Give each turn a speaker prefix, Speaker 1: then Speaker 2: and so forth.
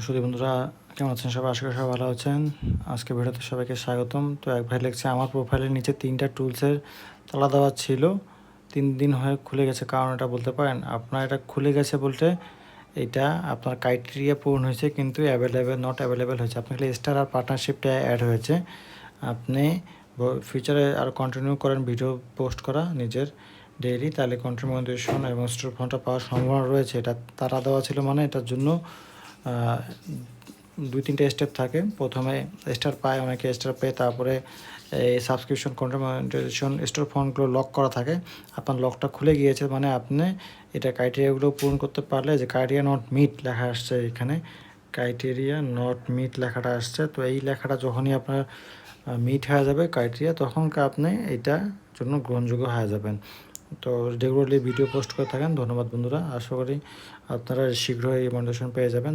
Speaker 1: সুধী বন্ধুরা, কেমন আছেন সবাই? আশা করি সবাই ভালো আছেন। আজকে ভিডিওতে সবাইকে স্বাগতম। তো এক ভাই লিখছে, আমার প্রোফাইলের নিচে 3টা টুলসের তালা দেওয়া ছিল, 3 দিন হয়ে খুলে গেছে, কারণ এটা বলতে পারেন? আপনার এটা খুলে গেছে বলতে এটা আপনার ক্রাইটেরিয়া পূরণ হয়েছে, কিন্তু নট অ্যাভেলেবেল হয়েছে। আপনার খালি স্টার আর পার্টনারশিপটা অ্যাড হয়েছে। আপনি ফিউচারে আর কন্টিনিউ করেন ভিডিও পোস্ট করা নিজের ডেইলি, তাহলে কন্টেন্ট মনিটাইজেশন এবং স্টোর ফোনটা পাওয়ার সম্ভাবনা রয়েছে। এটা তারা দেওয়া ছিল মানে এটার জন্য 2-3টা স্টেপ থাকে। প্রথমে স্টার পায়, অনেকে স্টার পেয়ে তারপরে এই সাবস্ক্রিপশন কন্টেন্ট মনিটাইজেশন স্টোর ফোনগুলো লক করা থাকে। আপনার লকটা খুলে গিয়েছে মানে আপনি এটা ক্রাইটেরিয়াগুলো পূরণ করতে পারলে, যে ক্রাইটেরিয়া নট মিট লেখা আসছে এখানে, ক্রাইটেরিয়া নট মিট লেখাটা আসছে। তো এই লেখাটা যখনই আপনার মিট হয়ে যাবে ক্রাইটেরিয়া, তখন আপনি এটা জন্য গ্রহণযোগ্য হয়ে যাবেন। তো রেগুলারলি ভিডিও পোস্ট করে থাকেন। ধন্যবাদ বন্ধুরা, আশা করি আপনারা শীঘ্রই এই মনিটাইজেশন পেয়ে যাবেন।